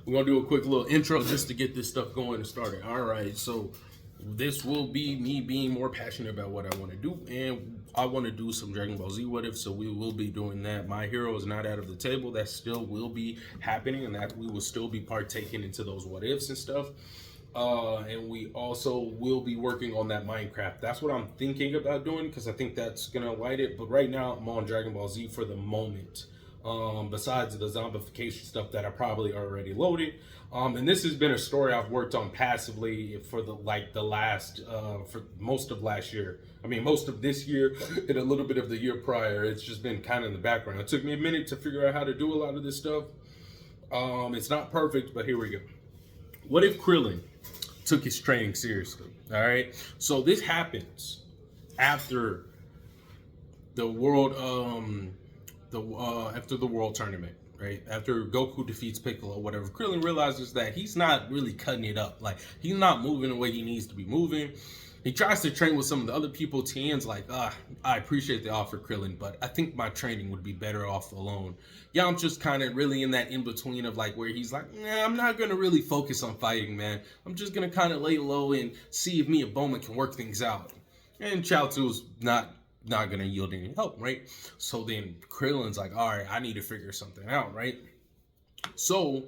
we're gonna do a quick little intro just to get this stuff going and started. All right, so this will be me being more passionate about what I want to do, and I want to do some Dragon Ball Z what if, so we will be doing that. My hero is not out of the table. That still will be happening, and that we will still be partaking into those what ifs and stuff. And we also will be working on that Minecraft. That's what I'm thinking about doing because I think that's gonna light it. But right now I'm on Dragon Ball Z for the moment. Besides the zombification stuff that I probably already loaded. And this has been a story I've worked on passively for the last for most of last year. I mean, most of this year and a little bit of the year prior. It's just been kind of in the background. It took me a minute to figure out how to do a lot of this stuff. It's not perfect, but here we go. What if Krillin took his training seriously? All right. So this happens after the world after the world tournament, right? After Goku defeats Piccolo, whatever, Krillin realizes that he's not really cutting it up. Like, he's not moving the way he needs to be moving. He tries to train with some of the other people. Tien's like, I appreciate the offer, Krillin, but I think my training would be better off alone. Yeah, I'm just kind of really in that in-between of like where he's like, nah, I'm not going to really focus on fighting, man. I'm just going to kind of lay low and see if me and Boma can work things out. And Chaozu's not gonna yield any help, right? So then Krillin's like, all right, I need to figure something out, right? So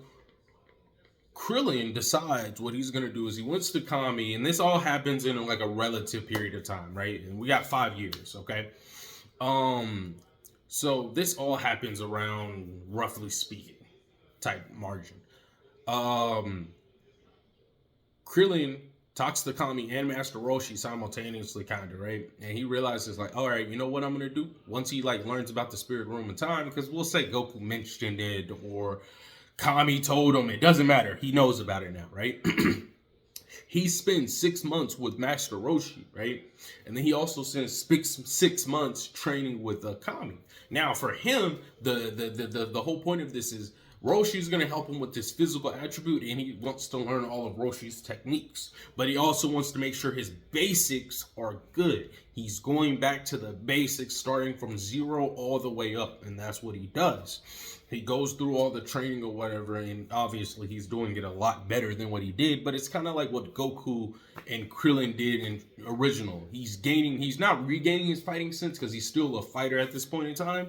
Krillin decides what he's gonna do is he wants to Kami, and this all happens in like a relative period of time, right? And we got 5 years, okay? So this all happens around, roughly speaking, type margin. Krillin talks to Kami and Master Roshi simultaneously, kind of, right? And he realizes, like, all right, you know what I'm going to do? Once he, like, learns about the Spirit Room in time, because we'll say Goku mentioned it or Kami told him, it doesn't matter. He knows about it now, right? He spends 6 months with Master Roshi, right? And then he also spends 6 months training with Kami. Now, for him, the whole point of this is Roshi's going to help him with this physical attribute, and he wants to learn all of Roshi's techniques. But he also wants to make sure his basics are good. He's going back to the basics, starting from 0 all the way up, and that's what he does. He goes through all the training or whatever, and obviously he's doing it a lot better than what he did, but it's kind of like what Goku and Krillin did in original. He's not regaining his fighting sense because he's still a fighter at this point in time.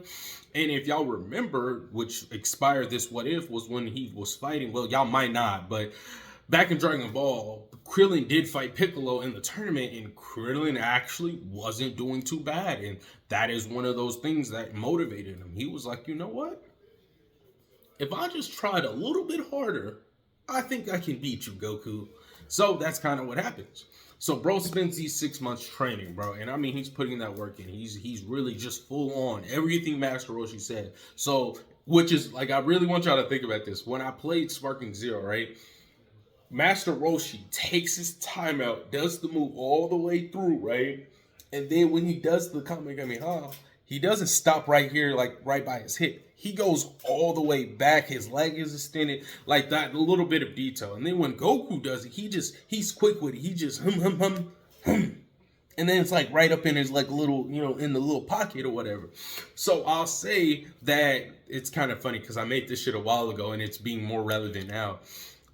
And if y'all remember, which expired this what if was when he was fighting, well, y'all might not, but back in Dragon Ball, Krillin did fight Piccolo in the tournament, and Krillin actually wasn't doing too bad. And that is one of those things that motivated him. He was like, you know what? If I just tried a little bit harder, I think I can beat you, Goku. So that's kind of what happens. So bro spends these 6 months training, bro. And I mean, he's putting that work in. He's really just full on everything Master Roshi said. So, which is like, I really want y'all to think about this. When I played Sparking Zero, right? Master Roshi takes his time out, does the move all the way through, right? And then when he does the Kamehameha, he doesn't stop right here, like right by his hip. He goes all the way back. His leg is extended, like that, a little bit of detail. And then when Goku does it, he's quick with it. He just hum. And then it's like right up in his like little, in the little pocket or whatever. So I'll say that it's kind of funny because I made this shit a while ago and it's being more relevant now.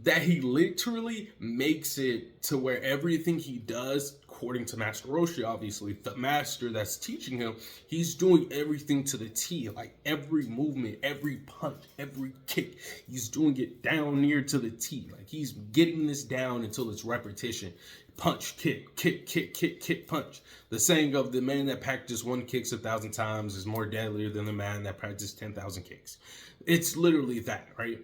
That he literally makes it to where everything he does, according to Master Roshi, obviously, the master that's teaching him, he's doing everything to the T. Like every movement, every punch, every kick, he's doing it down near to the T. Like he's getting this down until it's repetition. Punch, kick, kick, kick, kick, kick, punch. The saying of the man that practiced 1 kicks 1,000 times is more deadlier than the man that practiced 10,000 kicks. It's literally that, right?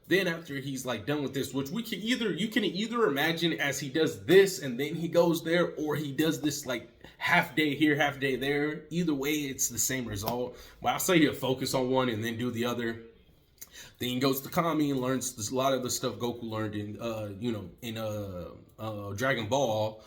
Then after he's like done with this, which you can either imagine as he does this and then he goes there, or he does this like half day here, half day there. Either way, it's the same result. Well, I'll say he'll focus on one and then do the other. Then he goes to Kami and learns a lot of the stuff Goku learned in Dragon Ball.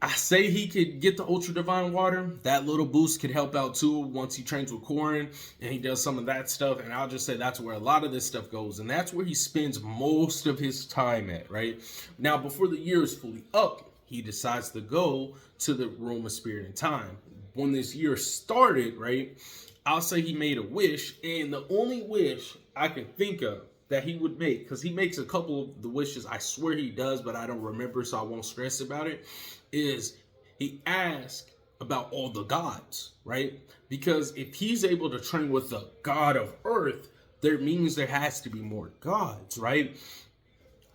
I say he could get the Ultra Divine Water. That little boost could help out too once he trains with Korin and he does some of that stuff. And I'll just say that's where a lot of this stuff goes. And that's where he spends most of his time at, right? Now, before the year is fully up, he decides to go to the Room of Spirit and Time. When this year started, right, I'll say he made a wish. And the only wish I can think of that he would make, because he makes a couple of the wishes, I swear he does, but I don't remember, so I won't stress about it, is he asks about all the gods, right? Because if he's able to train with the god of earth, there means there has to be more gods, right?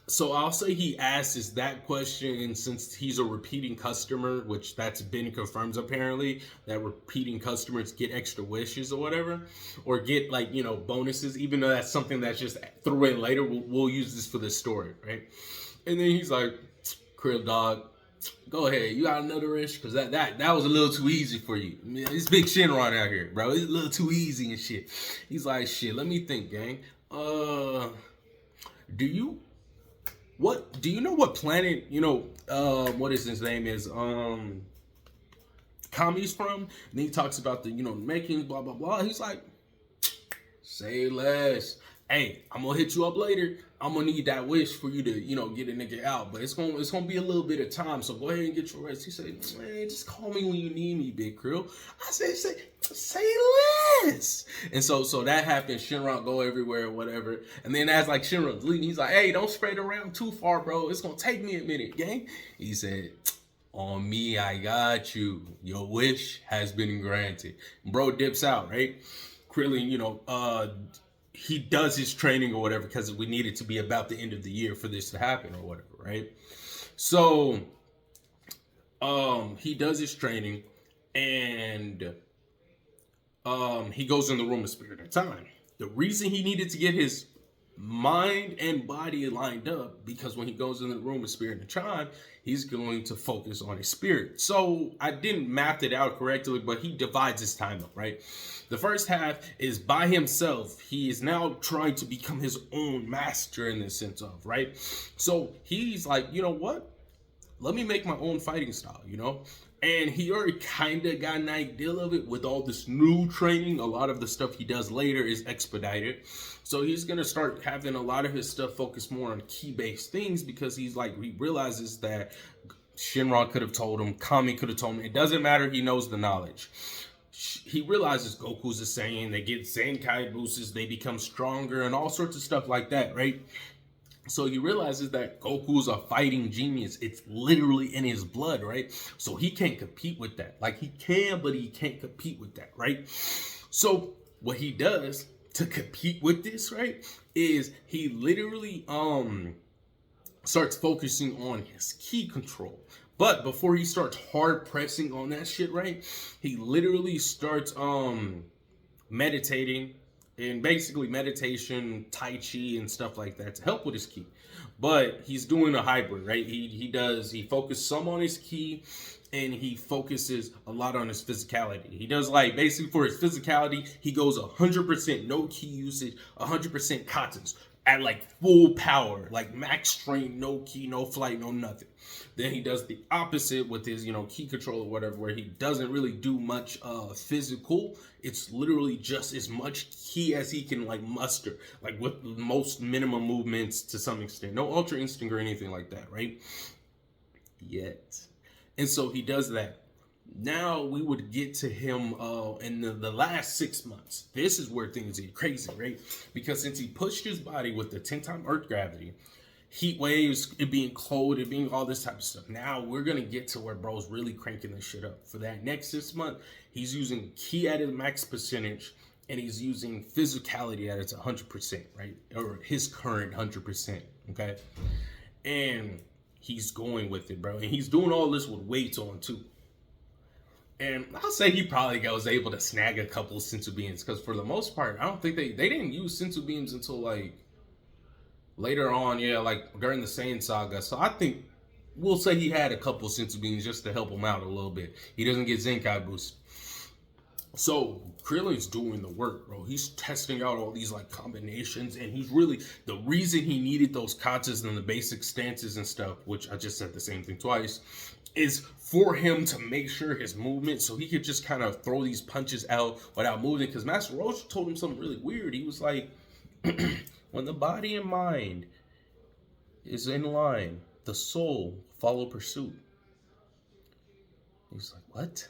So I'll say he asks that question, and since he's a repeating customer, which that's been confirmed apparently, that repeating customers get extra wishes or whatever, or get like, you know, bonuses, even though that's something that's just threw in later. We'll use this for this story, right? And then he's like, Krill dog, go ahead, you got another wish? Because that was a little too easy for you. I mean, it's Big Shinron out here, bro. It's a little too easy and shit. He's like, shit, let me think, gang. Do you know what planet, you know, what is his name is, Kami's from? And then he talks about the, you know, makings, blah, blah, blah. He's like, say less. Hey, I'm gonna hit you up later. I'm gonna need that wish for you to, you know, get a nigga out. But it's gonna be a little bit of time, so go ahead and get your rest. He said, man, just call me when you need me, Big Krill. I said, say less. And so that happened. Shinron go everywhere or whatever. And then as like Shinron's leaving, he's like, hey, don't spread it around too far, bro. It's gonna take me a minute, gang. He said, on me, I got you. Your wish has been granted. Bro dips out, right? Krillin, you know, he does his training or whatever, because we need it to be about the end of the year for this to happen or whatever, right? So he does his training, and he goes in the room of spirit and time. The reason he needed to get his mind and body lined up, because when he goes in the room of spirit and time, he's going to focus on his spirit. So I didn't map it out correctly, but he divides his time up, right? The first half is by himself. He is now trying to become his own master in the sense of, right? So he's like, you know what? Let me make my own fighting style, you know? And he already kind of got an idea of it with all this new training. A lot of the stuff he does later is expedited. So he's going to start having a lot of his stuff focused more on key-based things, because he realizes that Shinron could have told him, Kami could have told him. It doesn't matter. He knows the knowledge. He realizes Goku's a Saiyan. They get Zenkai boosts. They become stronger and all sorts of stuff like that, right? So he realizes that Goku's a fighting genius. It's literally in his blood, right? So he can't compete with that. Like, he can, but he can't compete with that, right? So what he does to compete with this, right, is he literally starts focusing on his ki control. But before he starts hard pressing on that shit, right, he literally starts meditating. And basically meditation, Tai Chi, and stuff like that to help with his ki. But he's doing a hybrid, right? He focuses some on his ki, and he focuses a lot on his physicality. He does, like, basically for his physicality, he goes 100% no ki usage, 100% katas at like full power, like max strength, no ki, no flight, no nothing. Then he does the opposite with his, you know, ki control or whatever, where he doesn't really do much physical. It's literally just as much ki as he can like muster, like with most minimum movements to some extent. No ultra instinct or anything like that, right? Yet. And so he does that. Now we would get to him in the last 6 months. This is where things get crazy, right? Because since he pushed his body with the 10-time Earth gravity, heat waves, it being cold, it being all this type of stuff. Now we're going to get to where bro's really cranking this shit up. For that next 6 months, he's using ki at his max percentage, and he's using physicality at its 100%, right? Or his current 100%, okay? And he's going with it, bro. And he's doing all this with weights on, too. And I'll say he probably was able to snag a couple of sensu beans, because for the most part, I don't think they didn't use sensu beans until like later on, yeah, like during the Saiyan saga. So I think we'll say he had a couple of sensu beans just to help him out a little bit. He doesn't get Zenkai boost. So Krillin's doing the work, bro. He's testing out all these like combinations, and he's really the reason he needed those katas and the basic stances and stuff, which I just said the same thing twice, is for him to make sure his movement, so he could just kind of throw these punches out without moving. Because Master Roshi told him something really weird. He was like, when the body and mind is in line, the soul follow pursuit. He's like, what?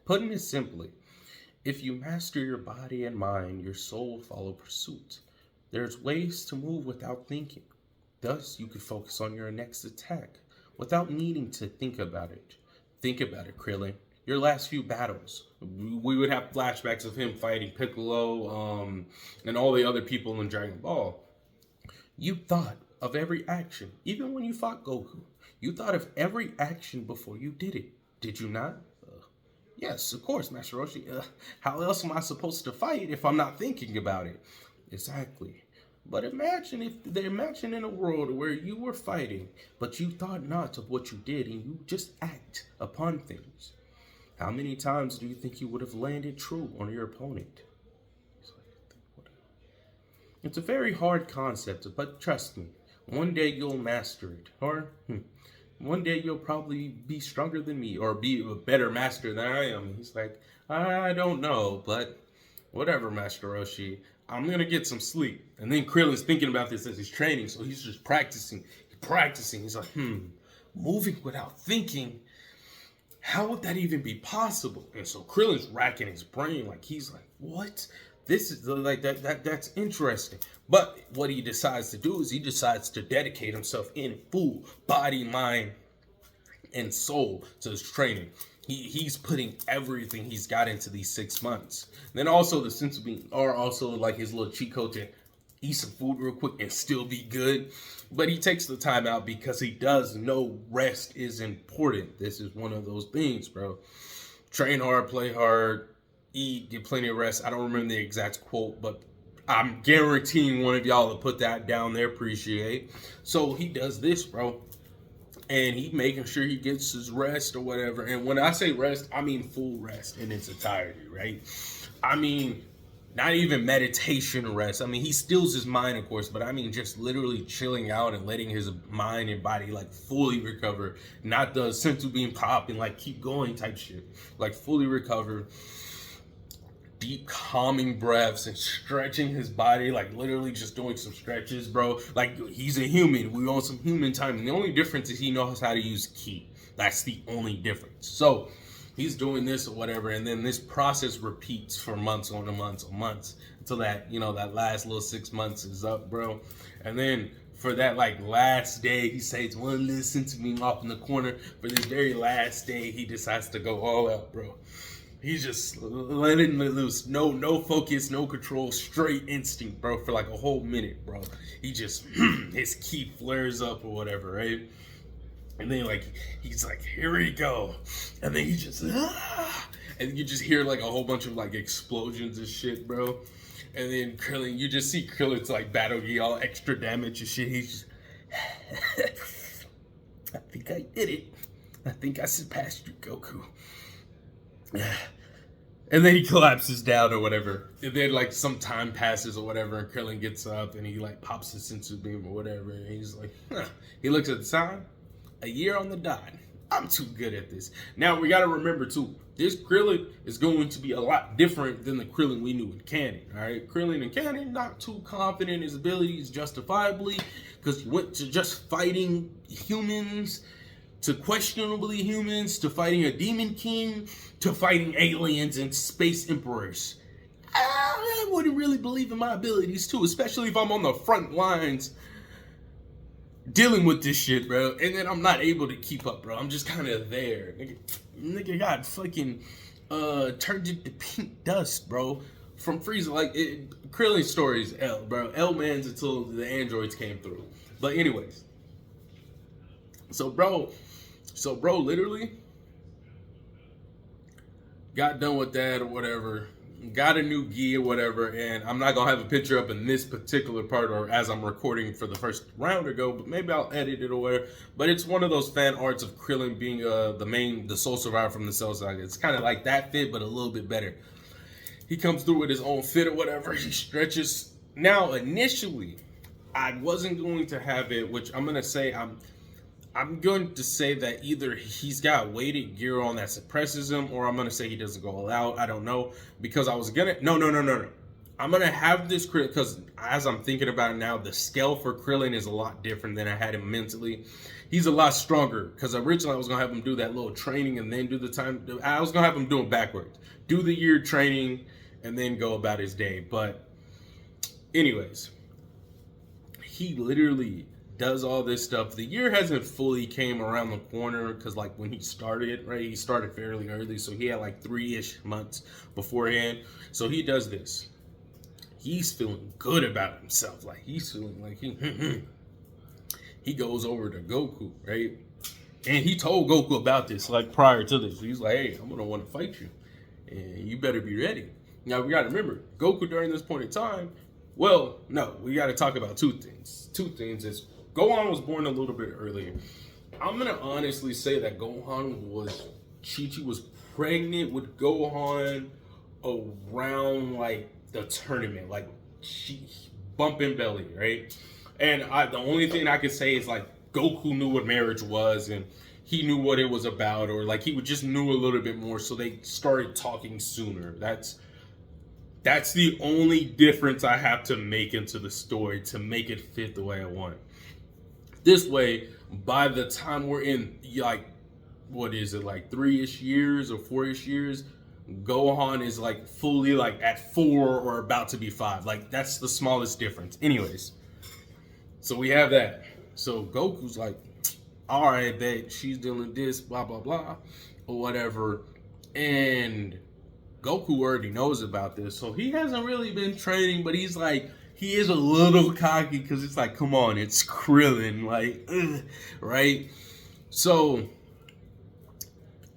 Putting it simply, if you master your body and mind, your soul follow pursuit. There's ways to move without thinking. Thus, you could focus on your next attack without needing to think about it. Think about it, Krillin. Your last few battles, we would have flashbacks of him fighting Piccolo, and all the other people in Dragon Ball. You thought of every action, even when you fought Goku. You thought of every action before you did it. Did you not? Yes, of course, Master Roshi. How else am I supposed to fight if I'm not thinking about it? Exactly. But imagine in a world where you were fighting, but you thought not of what you did and you just act upon things. How many times do you think you would have landed true on your opponent? It's a very hard concept, but trust me, one day you'll master it. Or one day you'll probably be stronger than me or be a better master than I am. He's like, I don't know, but whatever, Master Roshi. I'm going to get some sleep. And then Krillin's thinking about this as he's training, so he's just practicing. He's like, moving without thinking? How would that even be possible? And so Krillin's racking his brain, like he's like, what? This is like that's interesting. But what he decides to do is he decides to dedicate himself in full body, mind, and soul to his training. He's putting everything he's got into these 6 months. Then also the sense of being are also like his little cheat code to eat some food real quick and still be good. But he takes the time out because he does know rest is important. This is one of those things, bro. Train hard, play hard, eat, get plenty of rest. I don't remember the exact quote, but I'm guaranteeing one of y'all to put that down there. Appreciate. So he does this, bro. And he making sure he gets his rest or whatever. And when I say rest, I mean full rest in its entirety, right? I mean, not even meditation rest. I mean, he stills his mind, of course, but I mean just literally chilling out and letting his mind and body like fully recover. Not the sensu bean pop and like keep going type shit. Like fully recover. Deep calming breaths and stretching his body, like literally just doing some stretches, bro. Like he's a human. We want some human time. And the only difference is he knows how to use ki. That's the only difference. So he's doing this or whatever, and then this process repeats for months on months until that, you know, that last little 6 months is up, bro. And then for that like last day, he says, "One listen to me off in the corner." For this very last day, he decides to go all out, bro. He's just letting it loose. No focus, no control, straight instinct, bro, for like a whole minute, bro. He just, his ki flares up or whatever, right? And then like, he's like, here we go. And then he just, and you just hear like a whole bunch of like explosions and shit, bro. And then Krillin, you just see Krillin's like battle gear, all extra damage and shit. He's just, I think I did it. I think I surpassed you, Goku. And then he collapses down or whatever. And then like some time passes or whatever, and Krillin gets up and he like pops his sensu beam or whatever. And he's like, He looks at the time, a year on the dot. I'm too good at this. Now we gotta remember too, this Krillin is going to be a lot different than the Krillin we knew in canon. All right, Krillin in canon, not too confident in his abilities justifiably, because he went to just fighting humans, to questionably humans, to fighting a demon king, to fighting aliens and space emperors. I wouldn't really believe in my abilities too, especially if I'm on the front lines dealing with this shit, bro. And then I'm not able to keep up, bro. I'm just kind of there. Nigga got fucking turned into pink dust, bro. From Frieza, like, Krillin's story is L, bro. L-Man's until the androids came through. But anyways. So bro, literally got done with that or whatever, got a new gi or whatever, and I'm not gonna have a picture up in this particular part or as I'm recording for the first round ago, but maybe I'll edit it or whatever. But it's one of those fan arts of Krillin being the sole survivor from the Cell Saga. It's kind of like that fit, but a little bit better. He comes through with his own fit or whatever. He stretches. Now, initially, I wasn't going to have it, which I'm gonna say I'm going to say that either he's got weighted gear on that suppresses him, or I'm going to say he doesn't go all out. I don't know, because I was going to... No. I'm going to have this Krillin, because as I'm thinking about it now, the scale for Krillin is a lot different than I had him mentally. He's a lot stronger, because originally I was going to have him do that little training and then do the time... I was going to have him do it backwards. Do the year training and then go about his day. But anyways, he literally does all this stuff. The year hasn't fully came around the corner because like when he started, right, he started fairly early, so he had like 3-ish months beforehand. So he does this. He's feeling good about himself. Like he's feeling like he goes over to Goku, right? And he told Goku about this like prior to this. He's like, hey, I'm gonna want to fight you, and you better be ready. Now we gotta remember, Goku during this point in time. Well, no, we gotta talk about two things. Two things is Gohan was born a little bit earlier. I'm gonna honestly say that Chi-Chi was pregnant with Gohan around like the tournament, like she bumping belly, right? And the only thing I could say is like Goku knew what marriage was and he knew what it was about, or like he just knew a little bit more, so they started talking sooner. That's the only difference I have to make into the story to make it fit the way I want. This way, by the time we're in like, what is it, like 3-ish years or 4-ish years, Gohan is like fully like at 4 or about to be 5. Like that's the smallest difference. Anyways, so we have that. So Goku's like, all right, babe, she's doing this, blah, blah, blah, or whatever. And Goku already knows about this. So he hasn't really been training, but he's like, he is a little cocky because it's like, come on, it's Krillin, like, right? So,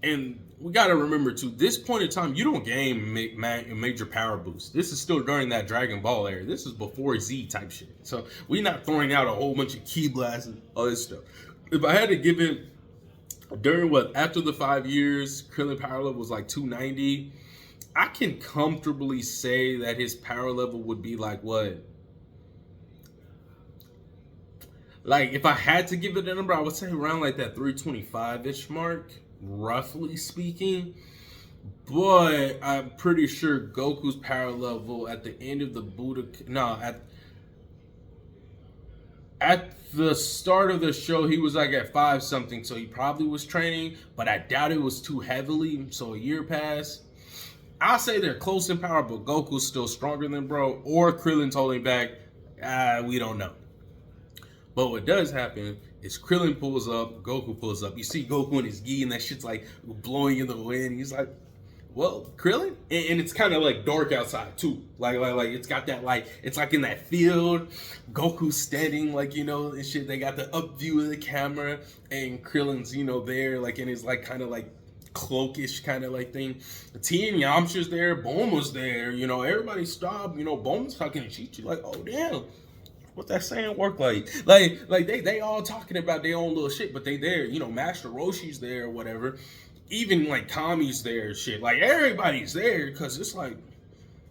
and we got to remember too, this point in time, you don't gain major power boost. This is still during that Dragon Ball era. This is before Z type shit. So we're not throwing out a whole bunch of ki blasts and all this stuff. If I had to give it during after the 5 years, Krillin power level was like 290. I can comfortably say that his power level would be like what? Like if I had to give it a number, I would say around like that 325-ish mark, roughly speaking. But I'm pretty sure Goku's power level at the end of the at the start of the show, he was like at 5 something, so he probably was training, but I doubt it was too heavily, so a year passed. I'll say they're close in power, but Goku's still stronger than bro, or Krillin's holding back. We don't know. But what does happen is Krillin pulls up, Goku pulls up. You see Goku in his gi, and that shit's like blowing in the wind. He's like, well, Krillin? And it's kind of like dark outside too. Like it's got that like, it's like in that field. Goku's standing like, you know, and shit. They got the up view of the camera, and Krillin's, you know, there like in his like kind of like cloakish kind of like thing. T and Yamcha's there, Bulma's there, you know, everybody stopped, you know, Bulma's talking to Chi-Chi like, oh damn, what that saying work like? Like they all talking about their own little shit, but they there, you know, Master Roshi's there or whatever. Even like Kami's there and shit. Like everybody's there because it's like,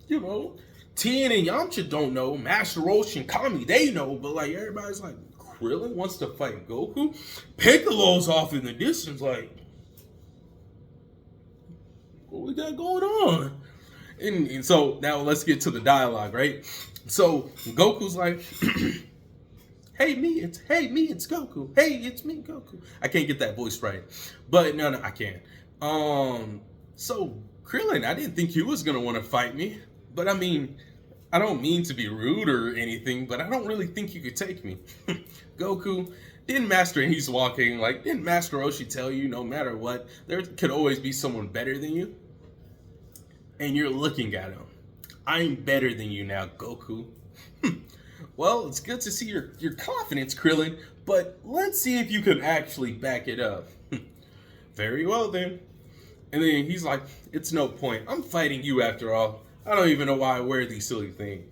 you know, Tien and Yamcha don't know. Master Roshi and Kami, they know, but like everybody's like, Krillin wants to fight Goku? Piccolo's off in the distance, like, what we got going on? And so now let's get to the dialogue, right? So Goku's like, hey me, it's Goku. Hey, it's me, Goku. I can't get that voice right, but no, I can't. So Krillin, I didn't think he was gonna want to fight me, but I mean, I don't mean to be rude or anything, but I don't really think you could take me. Goku, didn't Master Roshi tell you no matter what, there could always be someone better than you? And you're looking at him. I'm better than you now, Goku. Well, it's good to see your confidence, Krillin, but let's see if you can actually back it up. Very well, then. And then he's like, it's no point. I'm fighting you after all. I don't even know why I wear these silly things.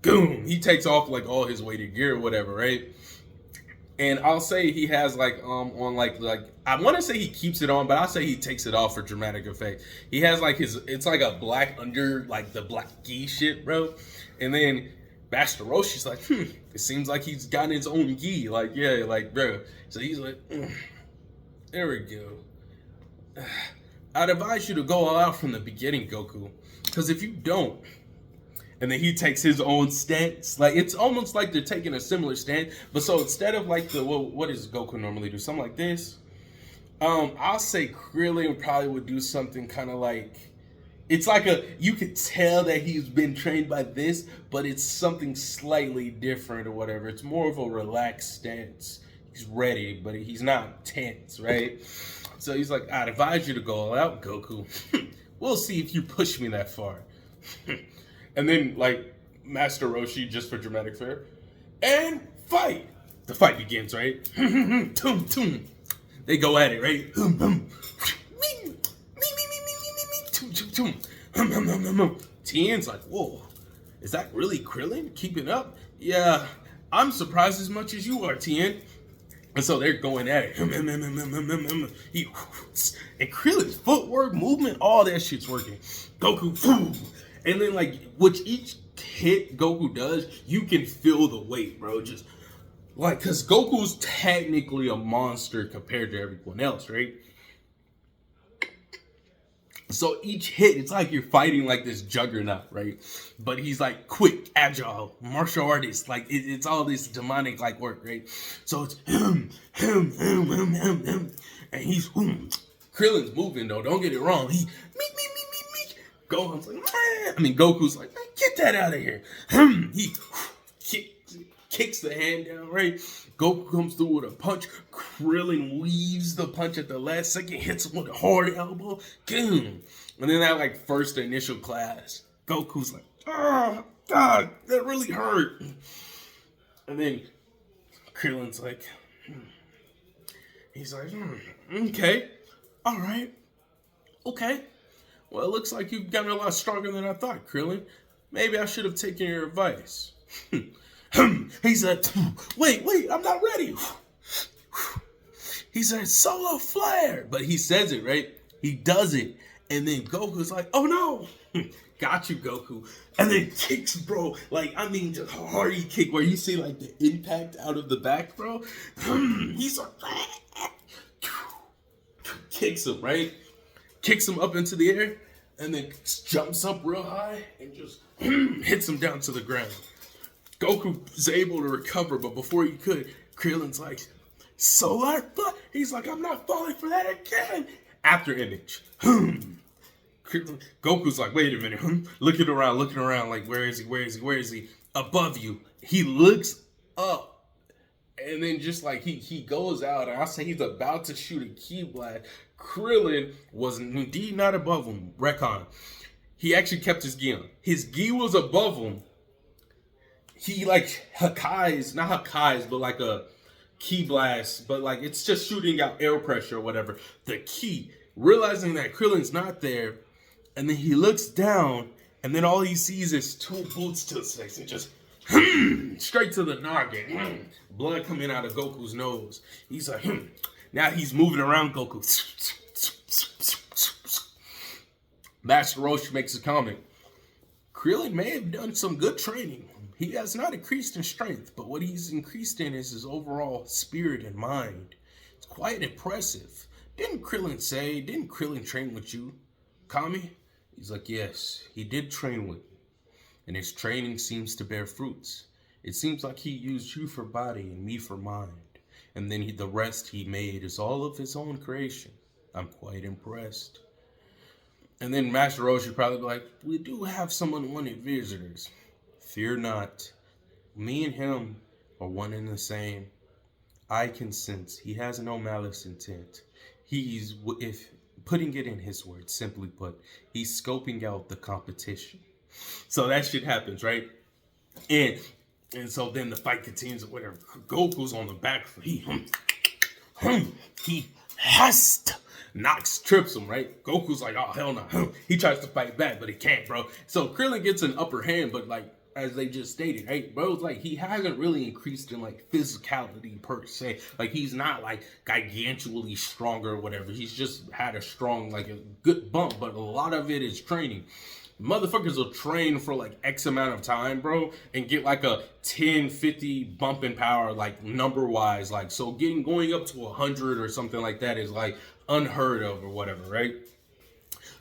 Boom! He takes off like all his weighted gear or whatever, right? And I'll say he has like on like I want to say he keeps it on, but I'll say he takes it off for dramatic effect. He has like it's like a black under like the black gi shit, bro. And then Master Roshi's like, it seems like he's gotten his own gi. Like, yeah, like, bro. So he's like, there we go. I'd advise you to go all out from the beginning, Goku. Because if you don't, and then he takes his own stance, like, it's almost like they're taking a similar stance. But so instead of like what does Goku normally do? Something like this. I'll say Krillin probably would do something kind of like, It's like you could tell that he's been trained by this, but it's something slightly different or whatever. It's more of a relaxed stance. He's ready, but he's not tense, right? So he's like, I'd advise you to go all out, Goku. We'll see if you push me that far. And then, like, Master Roshi, just for dramatic flair, and fight. The fight begins, right? They go at it, right? Tien's like, whoa, is that really Krillin keeping up? Yeah, I'm surprised as much as you are, Tien. And so they're going at it. And Krillin's footwork, movement, all that shit's working. Goku, and then like, which each hit Goku does, you can feel the weight, bro. Just like, because Goku's technically a monster compared to everyone else, right? So each hit, it's like you're fighting like this juggernaut, right? But he's like quick, agile, martial artist. Like it's all this demonic like work, right? So it's him, and he's Krillin's moving though. Don't get it wrong. He me. Gohan's like, man. I mean, Goku's like, man, get that out of here. He kicks the hand down, right? Goku comes through with a punch. Krillin weaves the punch at the last second, hits him with a hard elbow. Boom. And then that like first initial class, Goku's like, oh, God, that really hurt. And then Krillin's like, he's like, okay, all right, okay. Well, it looks like you've gotten a lot stronger than I thought, Krillin. Maybe I should have taken your advice. He said, wait, I'm not ready. He said, solar flare. But he says it, right? He does it. And then Goku's like, oh no. Got you, Goku. And then kicks, bro. Like, I mean, just a hearty kick where you see like the impact out of the back, bro. He's like, kicks him, right? Kicks him up into the air. And then jumps up real high and just hits him down to the ground. Goku is able to recover, but before he could, Krillin's like, solar flare. He's like, I'm not falling for that again. After image. Goku's like, wait a minute. Looking around, like, where is he? Above you. He looks up. And then just like he goes out, and I say he's about to shoot a ki blast. Krillin was indeed not above him. Recon. He actually kept his gi on. His gi was above him. He like not Hakai's, but like a ki blast, but like it's just shooting out air pressure or whatever. The ki, realizing that Krillin's not there, and then he looks down, and then all he sees is two boots to his face, and just straight to the noggin. Blood coming out of Goku's nose. He's like, Now he's moving around Goku. Master Roshi makes a comment. Krillin may have done some good training. He has not increased in strength, but what he's increased in is his overall spirit and mind. It's quite impressive. Didn't Krillin train with you, Kami? He's like, yes, he did train with me. And his training seems to bear fruits. It seems like he used you for body and me for mind. And then the rest he made is all of his own creation. I'm quite impressed. And then Master Roshi probably be like, we do have some unwanted visitors. Fear not. Me and him are one and the same. I can sense he has no malice intent. He's, if putting it in his words, simply put, he's scoping out the competition. So that shit happens, right? And so then the fight continues or whatever. Goku's on the back. He trips him, right? Goku's like, oh, hell no. He tries to fight back, but he can't, bro. So Krillin gets an upper hand, but like, as they just stated, hey, bro, it's like he hasn't really increased in like physicality per se. Like he's not like gigantually stronger or whatever. He's just had a strong, like a good bump, but a lot of it is training. Motherfuckers will train for like X amount of time, bro, and get like a 10, 50 bump in power, like number wise. Like, so going up to 100 or something like that is like unheard of or whatever, right?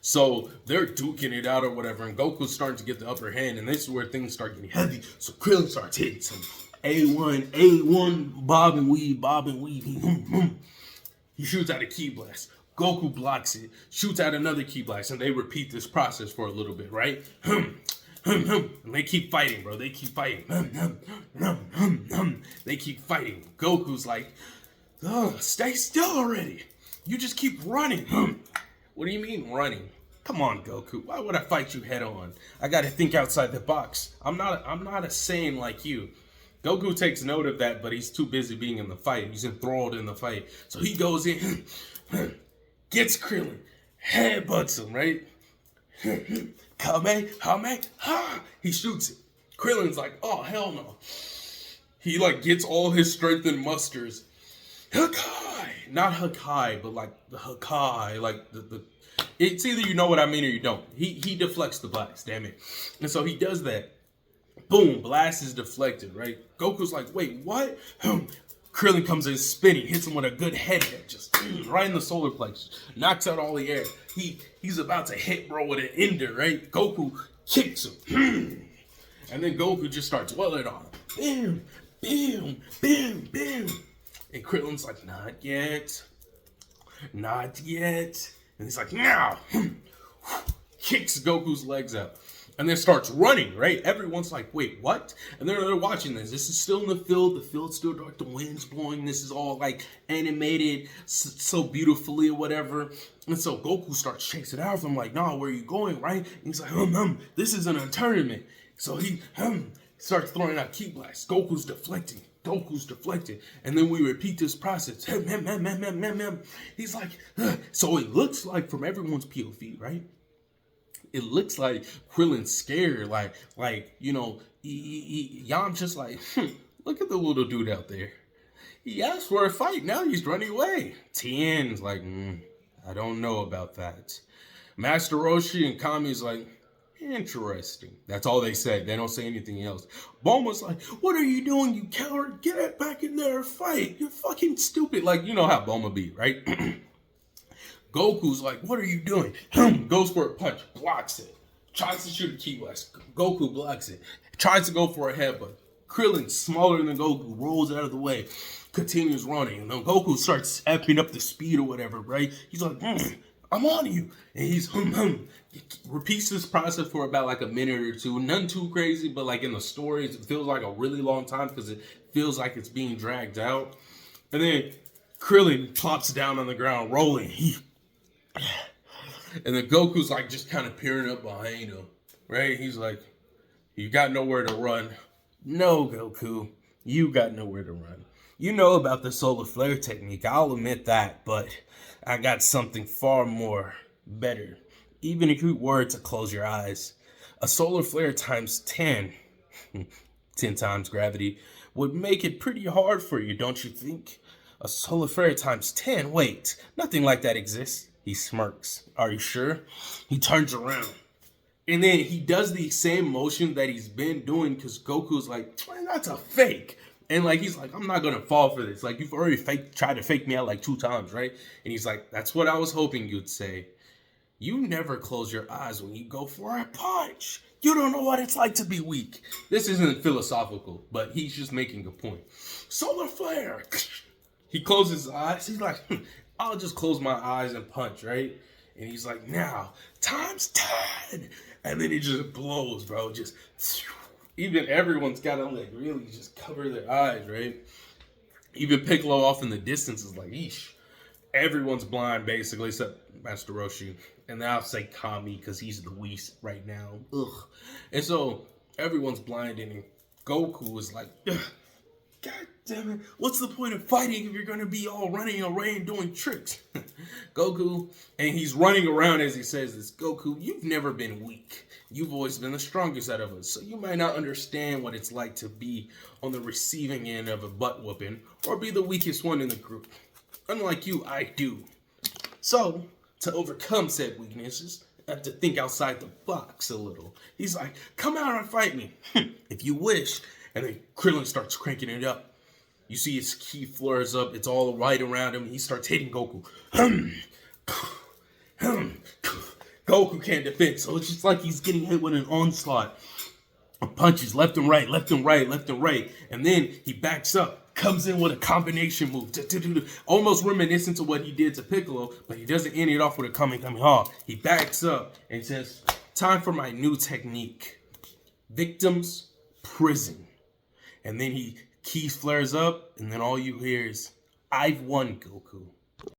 So they're duking it out or whatever, and Goku's starting to get the upper hand, and this is where things start getting heavy. So Krillin starts hitting some A1, bob and weave. He shoots out a ki blast. Goku blocks it, shoots out another ki blast, and they repeat this process for a little bit, right? And they keep fighting, bro. They keep fighting. They keep fighting. Goku's like, oh, stay still already. You just keep running. What do you mean running? Come on, Goku. Why would I fight you head on? I gotta think outside the box. I'm not a Saiyan like you. Goku takes note of that, but he's too busy being in the fight. He's enthralled in the fight. So he goes in, gets Krillin, headbutts him, right? Kame, ha! He shoots it. Krillin's like, oh, hell no. He like gets all his strength and musters. Hakai! Not Hakai, but like the Hakai, like the it's either you know what I mean or you don't. He deflects the blast, damn it. And so he does that. Boom, blast is deflected, right? Goku's like, wait, what? Krillin comes in spinning, hits him with a good head hit, just right in the solar plexus, knocks out all the air. He's about to hit bro with an ender, right? Goku kicks him. And then Goku just starts welling on him. Bam, bam, bam, bam. And Krillin's like, not yet. Not yet. And he's like, now. Kicks Goku's legs out. And then starts running, right? Everyone's like, wait, what? And they're watching this. This is still in the field. The field's still dark. The wind's blowing. This is all like animated so beautifully or whatever. And so Goku starts chasing after him like, nah, where are you going, right? And he's like, this isn't a tournament. So he starts throwing out ki blasts. Goku's deflecting. And then we repeat this process. He's like, so it looks like from everyone's POV, right? It looks like Krillin's scared, like you know, Yam's just like, look at the little dude out there. He asked for a fight, now he's running away. Tien's like, I don't know about that. Master Roshi and Kami's like, interesting. That's all they said. They don't say anything else. Bulma's like, what are you doing, you coward? Get back in there and fight. You're fucking stupid. Like, you know how Bulma be, right? Goku's like, what are you doing? Goes for a punch, blocks it. Tries to shoot a ki blast. Goku blocks it. Tries to go for a headbutt. Krillin, smaller than Goku, rolls out of the way. Continues running. And then Goku starts amping up the speed or whatever, right? He's like, I'm on you. And he's He repeats this process for about like a minute or two. None too crazy, but like in the stories, it feels like a really long time because it feels like it's being dragged out. And then Krillin plops down on the ground, rolling. And then Goku's like just kind of peering up behind him, right? He's like, you got nowhere to run. No, Goku, you got nowhere to run. You know about the solar flare technique, I'll admit that, but I got something far more better. Even if you were to close your eyes, a solar flare times 10, 10 times gravity, would make it pretty hard for you, don't you think? A solar flare times 10, wait, nothing like that exists. He smirks. Are you sure? He turns around. And then he does the same motion that he's been doing because Goku's like, man, that's a fake. And like, he's like, I'm not going to fall for this. Like, you've already tried to fake me out like 2 times, right? And he's like, that's what I was hoping you'd say. You never close your eyes when you go for a punch. You don't know what it's like to be weak. This isn't philosophical, but he's just making a point. Solar flare. He closes his eyes. He's like, I'll just close my eyes and punch, right? And he's like, now, times 10. And then he just blows, bro. Just, even everyone's got to like really just cover their eyes, right? Even Piccolo off in the distance is like, eesh. Everyone's blind, basically, except Master Roshi. And then I'll say Kami, because he's the Whis right now. Ugh. And so, everyone's blinded, and Goku is like, God damn it, what's the point of fighting if you're going to be all running away and doing tricks? Goku, and he's running around as he says this, Goku, you've never been weak. You've always been the strongest out of us, so you might not understand what it's like to be on the receiving end of a butt whooping, or be the weakest one in the group. Unlike you, I do. So, to overcome said weaknesses, I have to think outside the box a little. He's like, come out and fight me, if you wish. And then Krillin starts cranking it up. You see his ki flares up. It's all right around him. He starts hitting Goku. Goku can't defend. So it's just like he's getting hit with an onslaught of punches left and right, left and right, left and right. And then he backs up. comes in with a combination move, almost reminiscent to what he did to Piccolo, but he doesn't end it off with a Kamehameha. He backs up and says, time for my new technique. Victims, prison. And then he key flares up, and then all you hear is, I've won, Goku.